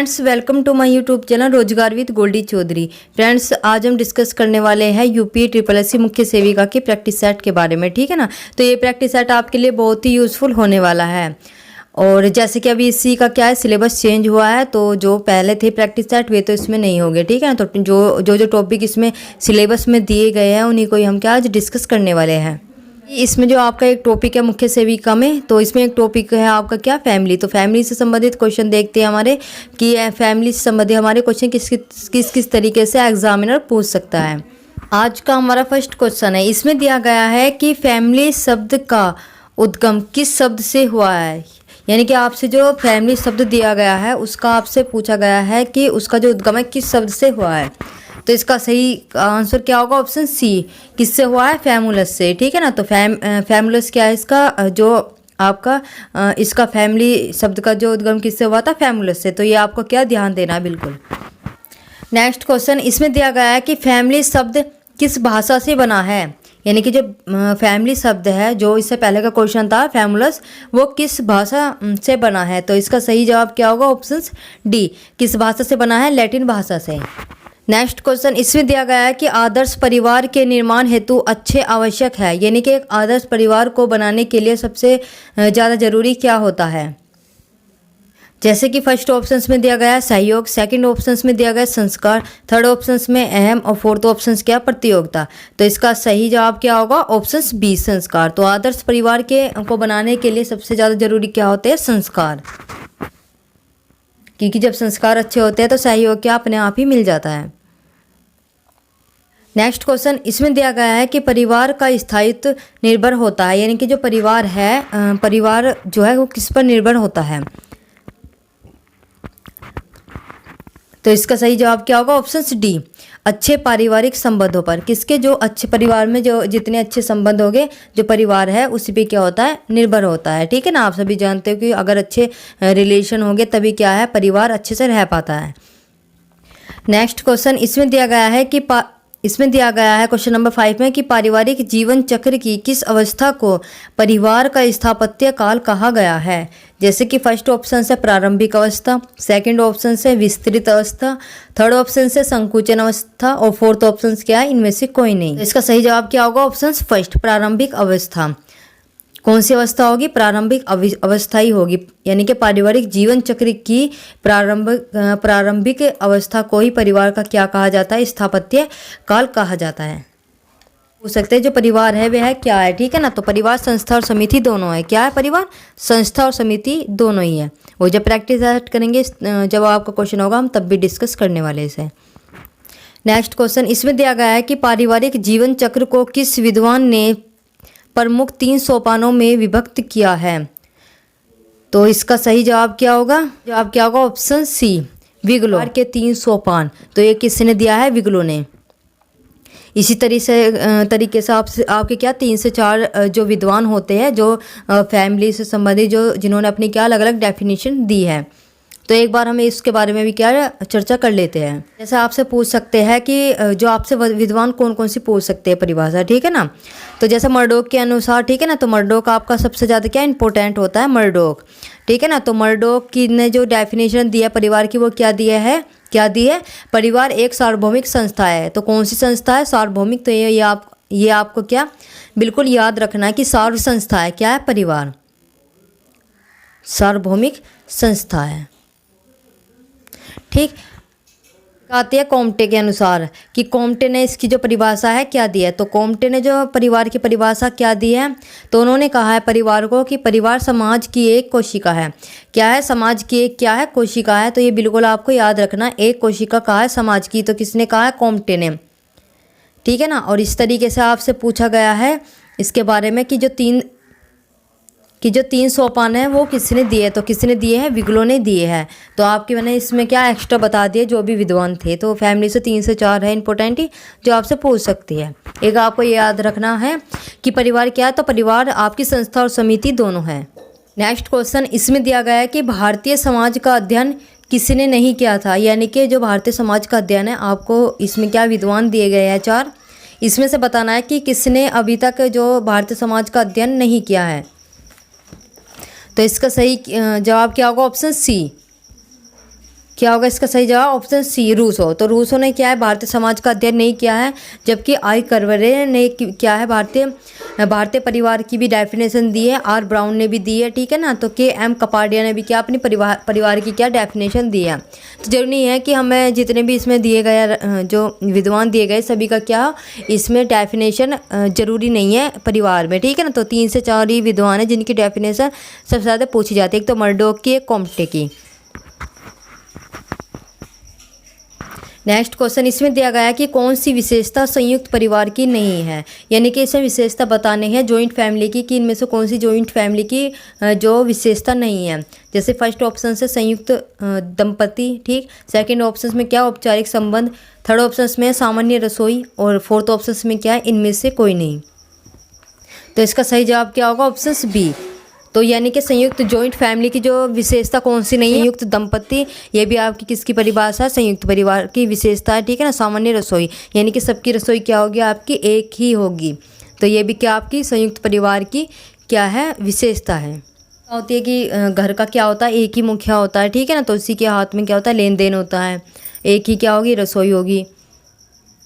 Friends, welcome to my YouTube channel रोजगार with Goldi Chaudhary. Friends, आज हम डिस्कस करने वाले हैं यूपी ट्रिपल एससी मुख्य सेविका के प्रैक्टिस सेट के बारे में, ठीक है ना। तो ये प्रैक्टिस सेट आपके लिए बहुत ही यूज़फुल होने वाला है। और जैसे कि अभी इसी का क्या है, सिलेबस चेंज हुआ है, तो जो पहले थे प्रैक्टिस सेट वे तो इसमें नहीं होंगे, ठीक है ना। तो जो टॉपिक इसमें सिलेबस में दिए गए हैं उन्हीं को ही हम क्या आज डिस्कस करने वाले हैं। इसमें जो आपका एक टॉपिक है मुख्य सेविका में, तो इसमें एक टॉपिक है आपका क्या, फैमिली। तो फैमिली से संबंधित क्वेश्चन देखते हैं हमारे कि फैमिली से संबंधित हमारे क्वेश्चन किस तरीके से एग्जामिनर पूछ सकता है। आज का हमारा फर्स्ट क्वेश्चन है, इसमें दिया गया है कि फैमिली शब्द का उद्गम किस शब्द से हुआ है। यानी कि आपसे जो फैमिली शब्द दिया गया है उसका आपसे पूछा गया है कि उसका जो उद्गम है किस शब्द से हुआ है। तो इसका सही आंसर क्या होगा, ऑप्शन सी, किससे हुआ है, फैमुलस से, ठीक है ना। तो फैमुलस क्या है, इसका जो आपका इसका फैमिली शब्द का जो उद्गम किससे हुआ था, फैमुलस से। तो ये आपको क्या ध्यान देना है बिल्कुल। नेक्स्ट क्वेश्चन, इसमें दिया गया है कि फैमिली शब्द किस भाषा से बना है। यानी कि जो फैमिली शब्द है, जो इससे पहले का क्वेश्चन था फैमुलस, वो किस भाषा से बना है। तो इसका सही जवाब क्या होगा, ऑप्शन डी, किस भाषा से बना है, लैटिन भाषा से। नेक्स्ट क्वेश्चन, इसमें दिया गया है कि आदर्श परिवार के निर्माण हेतु अच्छे आवश्यक है। यानी कि एक आदर्श परिवार को बनाने के लिए सबसे ज़्यादा जरूरी क्या होता है। जैसे कि फर्स्ट ऑप्शंस में दिया गया है सहयोग, सेकंड ऑप्शंस में दिया गया है संस्कार, थर्ड ऑप्शंस में अहम और फोर्थ ऑप्शंस क्या, प्रतियोगिता। तो इसका सही जवाब क्या होगा, ऑप्शन बी, संस्कार। तो आदर्श परिवार को बनाने के लिए सबसे ज़्यादा जरूरी क्या होते हैं, संस्कार। क्योंकि जब संस्कार अच्छे होते हैं तो सहयोग क्या अपने आप ही मिल जाता है। नेक्स्ट क्वेश्चन, इसमें दिया गया है कि परिवार का स्थायित्व निर्भर होता है। यानी कि जो परिवार है, परिवार जो है वो किस पर निर्भर होता है। तो इसका सही जवाब क्या होगा, ऑप्शन डी, अच्छे पारिवारिक संबंधों पर। किसके, जो अच्छे परिवार में जो जितने अच्छे संबंध होंगे, जो परिवार है उसी पे क्या होता है, निर्भर होता है, ठीक है ना। आप सभी जानते हो कि अगर अच्छे रिलेशन होंगे तभी क्या है, परिवार अच्छे से रह पाता है। नेक्स्ट क्वेश्चन, इसमें दिया गया है क्वेश्चन नंबर 5 में कि पारिवारिक जीवन चक्र की किस अवस्था को परिवार का स्थापत्य काल कहा गया है। जैसे कि फर्स्ट ऑप्शन से प्रारंभिक अवस्था, सेकंड ऑप्शन से विस्तृत अवस्था, थर्ड ऑप्शन से संकुचन अवस्था और फोर्थ ऑप्शन क्या है, इनमें से कोई नहीं। तो इसका सही जवाब क्या होगा, ऑप्शन फर्स्ट, प्रारंभिक अवस्था। कौन सी अवस्था होगी, प्रारंभिक अवस्था ही होगी। यानी कि पारिवारिक जीवन चक्र की प्रारंभिक अवस्था को ही परिवार का क्या कहा जाता है, स्थापत्य काल कहा जाता है। पूछ सकते हैं जो परिवार है वह है क्या है, ठीक है ना। तो परिवार, संस्था और समिति दोनों है। क्या है, परिवार, संस्था और समिति दोनों ही है। वो जब प्रैक्टिस करेंगे, जब आपका क्वेश्चन होगा हम तब भी डिस्कस करने वाले इसे। नेक्स्ट क्वेश्चन, इसमें दिया गया है कि पारिवारिक जीवन चक्र को किस विद्वान ने प्रमुख 3 सोपानों में विभक्त किया है। तो इसका सही जवाब क्या होगा, ऑप्शन सी, विगलो के 3 सोपान। तो ये किसने दिया है, विगलो ने। इसी तरीके से आपके क्या 3 से 4 जो विद्वान होते हैं, जो फैमिली से संबंधित जिन्होंने अपनी क्या अलग अलग डेफिनेशन दी है। तो एक बार हमें इसके बारे में भी क्या चर्चा कर लेते हैं। जैसे आपसे पूछ सकते हैं कि जो आपसे विद्वान कौन कौन सी पूछ सकते हैं परिभाषा, ठीक है ना। तो जैसे मर्डोक के अनुसार, ठीक है ना, तो मर्डोक आपका सबसे ज़्यादा क्या इंपॉर्टेंट होता है, मर्डोक, ठीक है ना। तो मर्डोक की ने जो डेफिनेशन दी है परिवार की, वो क्या दी है, परिवार एक सार्वभौमिक संस्था है। तो कौन सी संस्था है, सार्वभौमिक। तो ये आपको क्या बिल्कुल याद रखना है कि सार्व संस्था है, क्या है, परिवार सार्वभौमिक संस्था है, ठीक। आती है कॉम्टे के अनुसार कि कॉम्टे ने इसकी जो परिभाषा है क्या दी है। तो कॉम्टे ने जो परिवार की परिभाषा क्या दी है, तो उन्होंने कहा है परिवार को कि परिवार समाज की एक कोशिका है। क्या है, समाज की एक क्या है, कोशिका है। तो ये बिल्कुल आपको याद रखना, एक कोशिका कहा है समाज की। तो किसने कहा है, कॉम्टे ने, ठीक है ना। और इस तरीके से आपसे पूछा गया है इसके बारे में कि जो 3 सोपान है वो किसने दिए। तो किसने दिए हैं, विगलो ने दिए हैं। तो आपके मैंने इसमें क्या एक्स्ट्रा बता दिए जो भी विद्वान थे। तो फैमिली से 3 से 4 है इंपॉर्टेंट ही, जो आपसे पूछ सकती है। एक आपको ये याद रखना है कि परिवार क्या है, तो परिवार आपकी संस्था और समिति दोनों है। नेक्स्ट क्वेश्चन, इसमें दिया गया है कि भारतीय समाज का अध्ययन किसने नहीं किया था। यानी कि जो भारतीय समाज का अध्ययन है, आपको इसमें क्या विद्वान दिए गए हैं 4, इसमें से बताना है कि किसने अभी तक जो भारतीय समाज का अध्ययन नहीं किया है। तो इसका सही जवाब क्या होगा, ऑप्शन सी, क्या होगा इसका सही जवाब? Option C, Rousseau. तो रूसो ने क्या है, भारतीय समाज का अध्ययन नहीं किया है, जबकि आई कर्वरे ने क्या है, भारतीय परिवार की भी डेफिनेशन दी है, आर ब्राउन ने भी दी है, ठीक है ना। तो के एम कपाडिया ने भी क्या अपनी परिवार की क्या डेफिनेशन दी है। तो जरूरी नहीं है कि हमें जितने भी इसमें दिए गए जो विद्वान दिए गए सभी का क्या इसमें डेफिनेशन जरूरी नहीं है परिवार में, ठीक है ना। तो 3 से 4 ही विद्वान है जिनकी डेफिनेशन सबसे ज़्यादा पूछी जाती है, एक तो मर्डोक की, एक कॉम्टे की। नेक्स्ट क्वेश्चन इसमें दिया गया है कि कौन सी विशेषता संयुक्त परिवार की नहीं है, यानी कि इसमें विशेषता बताने हैं जॉइंट फैमिली की कि इनमें से कौन सी जॉइंट फैमिली की जो विशेषता नहीं है। जैसे फर्स्ट ऑप्शन से संयुक्त दंपति, ठीक। सेकंड ऑप्शन में क्या, औपचारिक संबंध। थर्ड ऑप्शन में सामान्य रसोई। और फोर्थ ऑप्शन में क्या है, इनमें से कोई नहीं। तो इसका सही जवाब क्या होगा? Option B. तो यानी कि संयुक्त जॉइंट फैमिली की जो विशेषता कौन सी नहीं है, संयुक्त दंपति, ये भी आपकी किसकी परिभाषा है? संयुक्त परिवार की विशेषता है, ठीक है ना। सामान्य रसोई, यानी कि सबकी रसोई क्या होगी आपकी, एक ही होगी। तो ये भी क्या आपकी संयुक्त परिवार की क्या है, विशेषता है। होती है कि घर का क्या होता है, एक ही मुखिया होता है, ठीक है ना। तो इसी के हाथ में क्या होता है, लेन देन होता है, एक ही क्या होगी, रसोई होगी।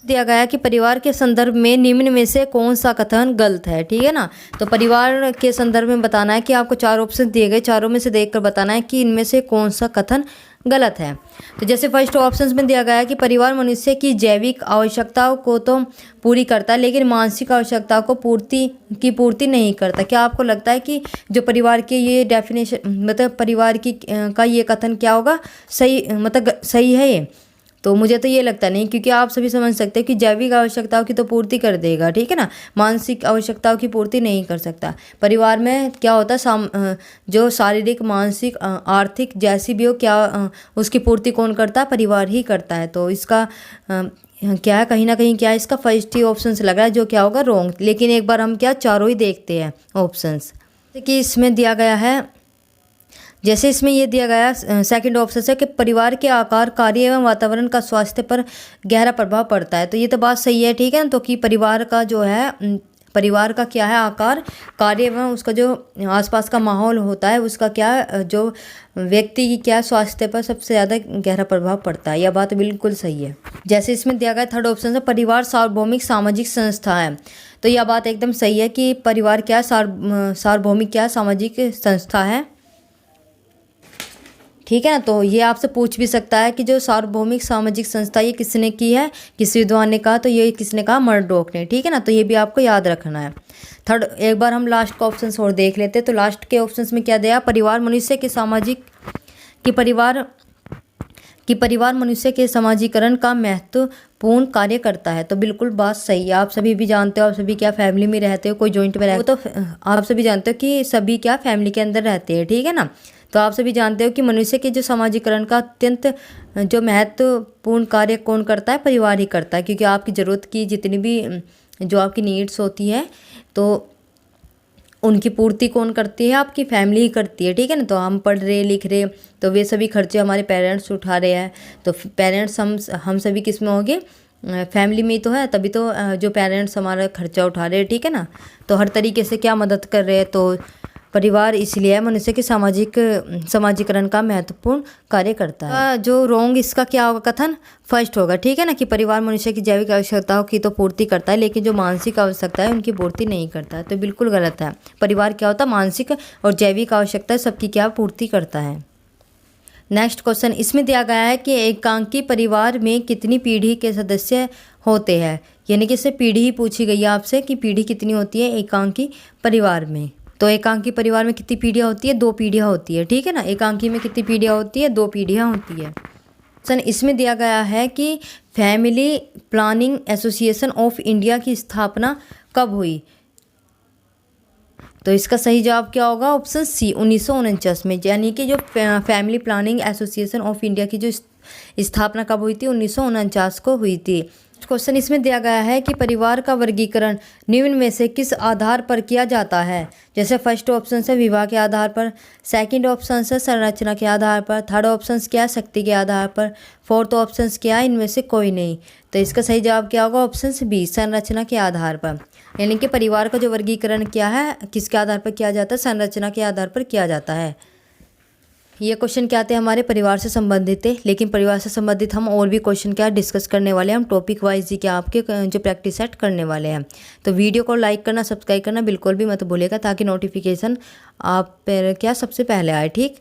दिया गया है कि परिवार के संदर्भ में निम्न में से कौन सा कथन गलत है, ठीक है ना। तो परिवार के संदर्भ में बताना है कि आपको 4 ऑप्शन दिए गए, चारों में से देखकर बताना है कि इनमें से कौन सा कथन गलत है। तो जैसे फर्स्ट ऑप्शन में दिया गया है कि परिवार मनुष्य की जैविक आवश्यकताओं को तो पूरी करता है, लेकिन मानसिक आवश्यकताओं को पूर्ति नहीं करता। क्या आपको लगता है कि जो परिवार के ये डेफिनेशन मतलब परिवार की का ये कथन क्या होगा, सही मतलब सही है ये? तो मुझे तो ये लगता नहीं, क्योंकि आप सभी समझ सकते हैं कि जैविक आवश्यकताओं की तो पूर्ति कर देगा, ठीक है ना, मानसिक आवश्यकताओं की पूर्ति नहीं कर सकता। परिवार में क्या होता है, जो शारीरिक, मानसिक, आर्थिक जैसी भी हो क्या उसकी पूर्ति कौन करता है? परिवार ही करता है। तो इसका क्या है, कहीं ना कहीं क्या है, इसका फर्स्ट ही ऑप्शन से लग रहा है जो क्या होगा, रॉन्ग। लेकिन एक बार हम क्या चारों ही देखते हैं ऑप्शंस कि इसमें दिया गया है। जैसे इसमें ये दिया गया सेकंड ऑप्शन है कि परिवार के आकार, कार्य एवं वातावरण का स्वास्थ्य पर गहरा प्रभाव पड़ता है। तो ये तो बात सही है, ठीक है ना। तो कि परिवार का जो है, परिवार का क्या है, आकार, कार्य एवं उसका जो आसपास का माहौल होता है उसका क्या जो व्यक्ति की क्या स्वास्थ्य पर सबसे ज़्यादा गहरा प्रभाव पड़ता है। यह बात बिल्कुल सही है। जैसे इसमें दिया गया थर्ड ऑप्शन है परिवार सार्वभौमिक सामाजिक संस्था है। तो यह बात एकदम सही है कि परिवार क्या सार्वभौमिक क्या सामाजिक संस्था है, ठीक है ना। तो ये आपसे पूछ भी सकता है कि जो सार्वभौमिक सामाजिक संस्था ये किसने की है, किस विद्वान ने कहा? तो ये किसने कहा? मर्डोक ने, ठीक है ना। तो ये भी आपको याद रखना है। थर्ड, एक बार हम लास्ट का ऑप्शन और देख लेते हैं। तो लास्ट के ऑप्शन में क्या दिया? परिवार मनुष्य के परिवार मनुष्य के समाजीकरण का महत्वपूर्ण कार्य करता है। तो बिल्कुल बात सही है। आप सभी भी जानते हो, आप सभी क्या फैमिली में रहते हो, कोई जॉइंट में रहते हो, तो आप सभी जानते हो कि सभी क्या फैमिली के अंदर रहते हैं, ठीक है ना। तो आप सभी जानते हो कि मनुष्य के जो समाजीकरण का अत्यंत जो महत्वपूर्ण कार्य कौन करता है? परिवार ही करता है, क्योंकि आपकी ज़रूरत की जितनी भी जो आपकी नीड्स होती है तो उनकी पूर्ति कौन करती है? आपकी फैमिली ही करती है, ठीक है ना। तो हम पढ़ रहे लिख रहे तो वे सभी खर्चे हमारे पेरेंट्स उठा रहे हैं। तो पेरेंट्स हम सभी किस में होंगे? फैमिली में ही तो है, तभी तो जो पेरेंट्स हमारा खर्चा उठा रहे हैं, ठीक है ना। तो हर तरीके से क्या मदद कर रहे हैं। तो परिवार इसलिए मनुष्य के समाजीकरण का महत्वपूर्ण कार्य करता है। जो रॉन्ग इसका क्या होगा कथन? फर्स्ट होगा, ठीक है ना, कि परिवार मनुष्य की जैविक आवश्यकताओं की तो पूर्ति करता है, लेकिन जो मानसिक आवश्यकता है उनकी पूर्ति नहीं करता है। तो बिल्कुल गलत है। परिवार क्या होता है? मानसिक और जैविक आवश्यकता सबकी क्या पूर्ति करता है। नेक्स्ट क्वेश्चन इसमें दिया गया है कि एकांकी परिवार में कितनी पीढ़ी के सदस्य होते हैं, यानी कि इससे पीढ़ी ही पूछी गई है आपसे कि पीढ़ी कितनी होती है एकांकी परिवार में। तो एकांकी परिवार में कितनी पीढ़ियाँ होती है? 2 पीढ़ियाँ होती है, ठीक है ना। एकांकी में कितनी पीढ़ियाँ होती है? 2 पीढ़ियाँ होती है। सन इसमें दिया गया है कि family planning association of India की स्थापना कब हुई? तो इसका सही जवाब क्या होगा? ऑप्शन सी, 1949 में। यानी कि जो family planning association of India की जो स्थापना कब हुई थी? 1949 को हुई थी। क्वेश्चन इसमें दिया गया है कि परिवार का वर्गीकरण निम्न में से किस आधार पर किया जाता है? जैसे फर्स्ट ऑप्शन से विवाह के आधार पर, सेकंड ऑप्शन से संरचना के आधार पर, थर्ड ऑप्शन क्या है? शक्ति के आधार पर, फोर्थ ऑप्शन क्या है? इनमें से कोई नहीं। तो इसका सही जवाब क्या होगा? ऑप्शन बी, संरचना के आधार पर। यानी कि परिवार का जो वर्गीकरण क्या है, किसके आधार पर किया जाता है? संरचना के आधार पर किया जाता है। ये क्वेश्चन क्या थे हमारे परिवार से संबंधित थे, लेकिन परिवार से संबंधित हम और भी क्वेश्चन क्या डिस्कस करने वाले हैं, हम टॉपिक वाइज ही क्या आपके जो प्रैक्टिस सेट करने वाले हैं। तो वीडियो को लाइक करना, सब्सक्राइब करना बिल्कुल भी मत भूलिएगा, ताकि नोटिफिकेशन आप पर क्या सबसे पहले आए। ठीक,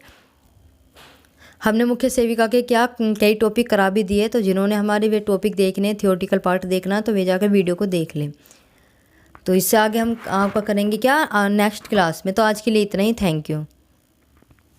हमने मुख्य सेविका के क्या कई टॉपिक करा भी दिए, तो जिन्होंने हमारे वे टॉपिक देखने, थियोरटिकल पार्ट देखना, तो वे जाकर वीडियो को देख लें। तो इससे आगे हम आपका करेंगे क्या नेक्स्ट क्लास में। तो आज के लिए इतना ही, थैंक यू।